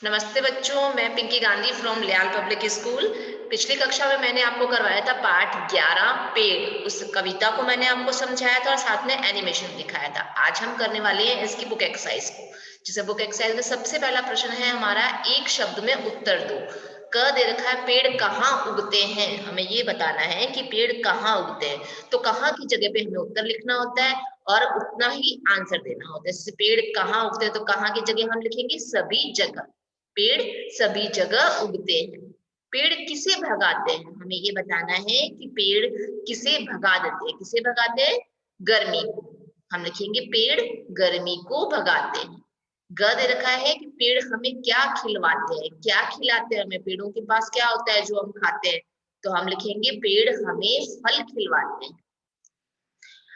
नमस्ते बच्चों, मैं पिंकी गांधी फ्रॉम लियाल पब्लिक स्कूल। पिछली कक्षा में मैंने आपको करवाया था पाठ 11 पेड़। उस कविता को मैंने आपको समझाया था और साथ में एनिमेशन दिखाया था। आज हम करने वाले हैं इसकी बुक एक्सरसाइज को। जैसे बुक एक्सरसाइज में सबसे पहला प्रश्न है हमारा, एक शब्द में उत्तर दो। क दे रखा है, पेड़ कहाँ उगते हैं। हमें ये बताना है कि पेड़ कहाँ उगते हैं, तो कहाँ की जगह पे हमें उत्तर लिखना होता है और उतना ही आंसर देना होता है। जैसे पेड़ कहाँ उगते हैं तो कहाँ की जगह हम लिखेंगे सभी जगह। पेड़ सभी जगह उगते हैं। पेड़ किसे भगाते हैं, हमें ये बताना है कि पेड़ किसे भगा देते हैं। किसे भगाते हैं? गर्मी को। हम लिखेंगे पेड़ गर्मी को भगाते हैं। ग दे रखा है कि पेड़ हमें क्या खिलवाते हैं। क्या खिलाते हैं हमें? पेड़ों के पास क्या होता है जो हम खाते हैं? तो हम लिखेंगे पेड़ हमें फल खिलवाते हैं।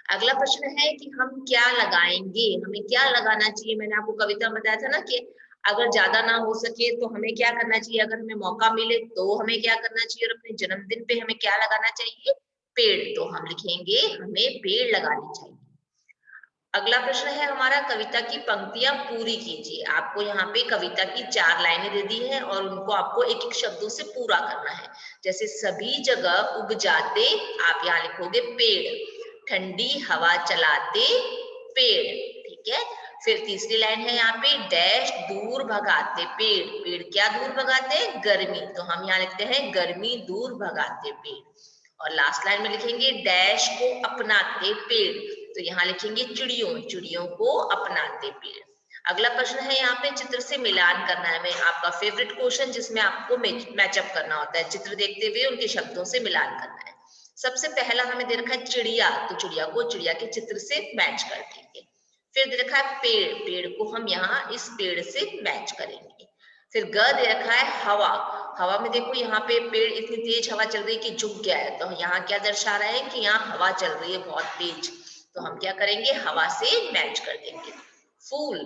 अगला प्रश्न है कि हम क्या लगाएंगे, हमें क्या लगाना चाहिए। मैंने आपको कविता में बताया था ना कि अगर ज्यादा ना हो सके तो हमें क्या करना चाहिए, अगर हमें मौका मिले तो हमें क्या करना चाहिए, और अपने जन्मदिन पे हमें क्या लगाना चाहिए? पेड़। तो हम लिखेंगे हमें पेड़ लगाने चाहिए। अगला प्रश्न है हमारा, कविता की पंक्तियां पूरी कीजिए। आपको यहाँ पे कविता की 4 लाइनें दे दी है और उनको आपको एक एक शब्दों से पूरा करना है। जैसे सभी जगह उग जाते, आप यहाँ लिखोगे पेड़। ठंडी हवा चलाते पेड़। ठीक है। फिर तीसरी लाइन है यहाँ पे, डैश दूर भगाते पेड़। पेड़ क्या दूर भगाते? गर्मी। तो हम यहाँ लिखते हैं गर्मी दूर भगाते पेड़। और लास्ट लाइन में लिखेंगे डैश को अपनाते पेड़। तो यहाँ लिखेंगे चिड़ियों, चिड़ियों को अपनाते पेड़। अगला प्रश्न है यहाँ पे, चित्र से मिलान करना है। मैं आपका फेवरेट क्वेश्चन जिसमें आपको मैचअप करना होता है। चित्र देखते हुए उनके शब्दों से मिलान करना है। सबसे पहला हमें दे रखा है चिड़िया, तो चिड़िया को चिड़िया के चित्र से मैच कर देंगे। फिर दे रखा है पेड़, पेड़ को हम यहाँ इस पेड़ से मैच करेंगे। फिर ग दे रखा है हवा। हवा में देखो यहाँ पे पेड़, इतनी तेज हवा चल रही है कि झुक गया है। तो यहाँ क्या दर्शा रहा है कि यहाँ हवा चल रही है बहुत तेज। तो हम क्या करेंगे, हवा से मैच कर देंगे। फूल,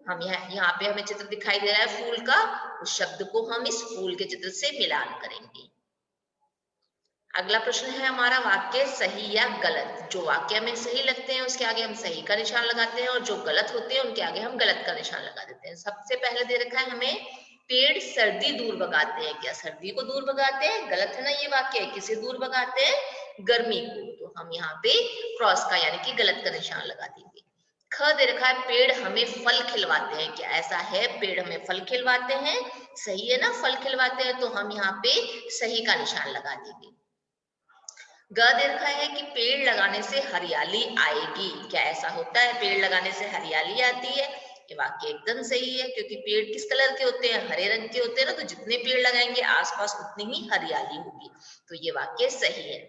हम यहाँ पे हमें चित्र दिखाई दे रहा है फूल का, उस शब्द को हम इस फूल के चित्र से मिलान करेंगे। अगला प्रश्न है हमारा, वाक्य सही या गलत। जो वाक्य में सही लगते हैं उसके आगे हम सही का निशान लगाते हैं और जो गलत होते हैं उनके आगे हम गलत का निशान लगा देते हैं। सबसे पहले दे रखा है हमें, पेड़ सर्दी दूर भगाते हैं। क्या सर्दी को दूर भगाते हैं? गलत है ना ये वाक्य। किसे दूर भगाते हैं? गर्मी को। तो हम यहाँ पे क्रॉस का यानी कि गलत का निशान लगा देंगे। ख दे रखा है, पेड़ हमें फल खिलवाते हैं। क्या ऐसा है? पेड़ हमें फल खिलवाते हैं। सही है ना, फल खिलवाते हैं। तो हम यहाँ पे सही का निशान लगा देंगे। ग दे रखा है कि पेड़ लगाने से हरियाली आएगी। क्या ऐसा होता है? पेड़ लगाने से हरियाली आती है। ये वाक्य एकदम सही है, क्योंकि पेड़ किस कलर के होते हैं? हरे रंग के होते हैं ना। तो जितने पेड़ लगाएंगे आसपास उतनी ही हरियाली होगी। तो ये वाक्य सही है।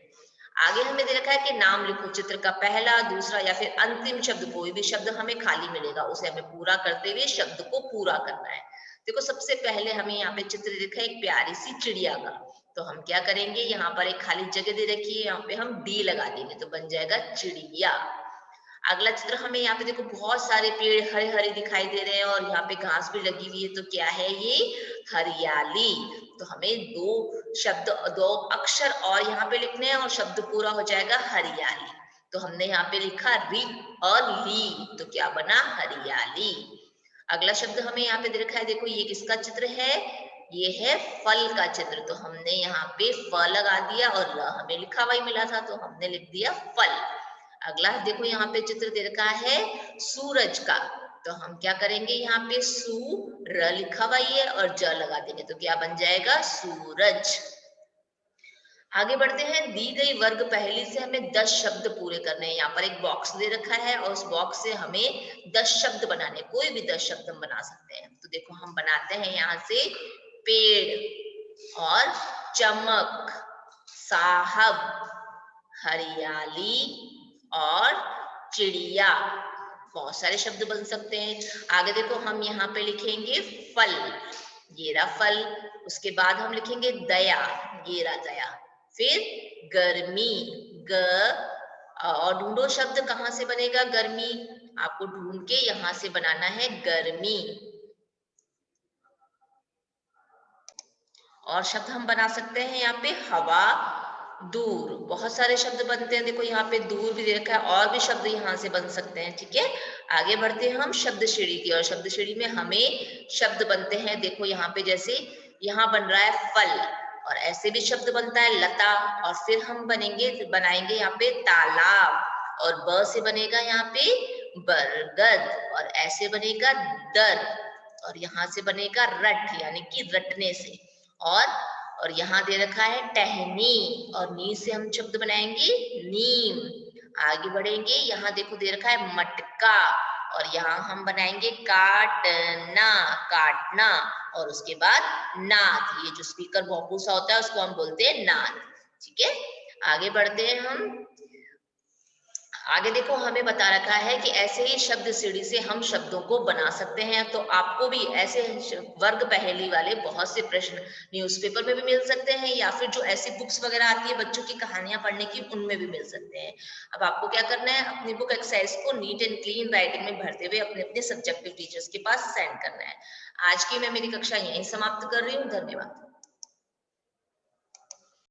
आगे हमें दे रखा है कि नाम लिखो। चित्र का पहला, दूसरा या फिर अंतिम शब्द, कोई भी शब्द हमें खाली मिलेगा उसे हमें पूरा करते हुए शब्द को पूरा करना है। देखो सबसे पहले हमें यहाँ पे चित्र दिखा है एक प्यारी सी चिड़िया का। तो हम क्या करेंगे, यहाँ पर एक खाली जगह दे रखी है, यहाँ पे हम डी लगा देंगे तो बन जाएगा चिड़िया। अगला चित्र हमें यहाँ पे देखो बहुत सारे पेड़ हरे हरे दिखाई दे रहे हैं और यहाँ पे घास भी लगी हुई है। तो क्या है ये? हरियाली। तो हमें दो शब्द, दो अक्षर और यहाँ पे लिखने हैं और शब्द पूरा हो जाएगा हरियाली। तो हमने यहाँ पे लिखा री और ली, तो क्या बना? हरियाली। अगला शब्द हमें यहाँ पे दे रखा है, देखो ये किसका चित्र है? ये है फल का चित्र। तो हमने यहाँ पे फ लगा दिया और ल हमें लिखा हुआ ही मिला था तो हमने लिख दिया फल। अगला देखो यहाँ पे चित्र दे रखा है सूरज का। तो हम क्या करेंगे, यहाँ पे सू र लिखा हुआ ही है और ज लगा देंगे तो क्या बन जाएगा? सूरज। आगे बढ़ते हैं। दी गई वर्ग पहेली से हमें 10 शब्द पूरे करने हैं। यहाँ पर एक बॉक्स दे रखा है और उस बॉक्स से हमें 10 शब्द बनाने, कोई भी 10 शब्द हम बना सकते हैं। तो देखो हम बनाते हैं यहाँ से पेड़ और चमक, साहब, हरियाली और चिड़िया। बहुत सारे शब्द बन सकते हैं। आगे देखो हम यहाँ पे लिखेंगे फल, ये रहा फल। उसके बाद हम लिखेंगे दया, ये रहा दया। फिर गर्मी, ग, और ढूंढो शब्द कहाँ से बनेगा गर्मी। आपको ढूंढ के यहां से बनाना है गर्मी। और शब्द हम बना सकते हैं यहाँ पे हवा, दूर। बहुत सारे शब्द बनते हैं। देखो यहाँ पे दूर भी दे रखा है और भी शब्द यहाँ से बन सकते हैं। ठीक है। आगे बढ़ते हैं हम शब्द सीढ़ी की और शब्द सीढ़ी में हमें शब्द बनते हैं, देखो यहाँ पे जैसे यहाँ बन रहा है फल और ऐसे भी शब्द बनता है लता और फिर हम बनाएंगे यहाँ पे तालाब और ब से बनेगा यहाँ पे बरगद और ऐसे बनेगा दर और यहाँ से बनेगा रट यानी कि रटने से और यहाँ दे रखा है टहनी और नी से हम शब्द बनाएंगे नीम। आगे बढ़ेंगे, यहाँ देखो दे रखा है मटका और यहाँ हम बनाएंगे काटना काटना और उसके बाद नाद, ये जो स्पीकर बॉम्बू सा होता है उसको हम बोलते हैं नाद। ठीक है, आगे बढ़ते हैं हम। आगे देखो हमें बता रखा है कि ऐसे ही शब्द सीढ़ी से हम शब्दों को बना सकते हैं, तो आपको भी ऐसे वर्ग पहेली वाले बहुत से प्रश्न न्यूज़पेपर में भी मिल सकते हैं या फिर जो ऐसी बुक्स वगैरह आती है बच्चों की कहानियां पढ़ने की उनमें भी मिल सकते हैं। अब आपको क्या करना है, अपनी बुक एक्सरसाइज को नीट एंड क्लीन राइटिंग में भरते हुए अपने अपने सब्जेक्टिव टीचर्स के पास सेंड करना है। आज की मैं मेरी कक्षा यहीं समाप्त कर रही हूँ। धन्यवाद।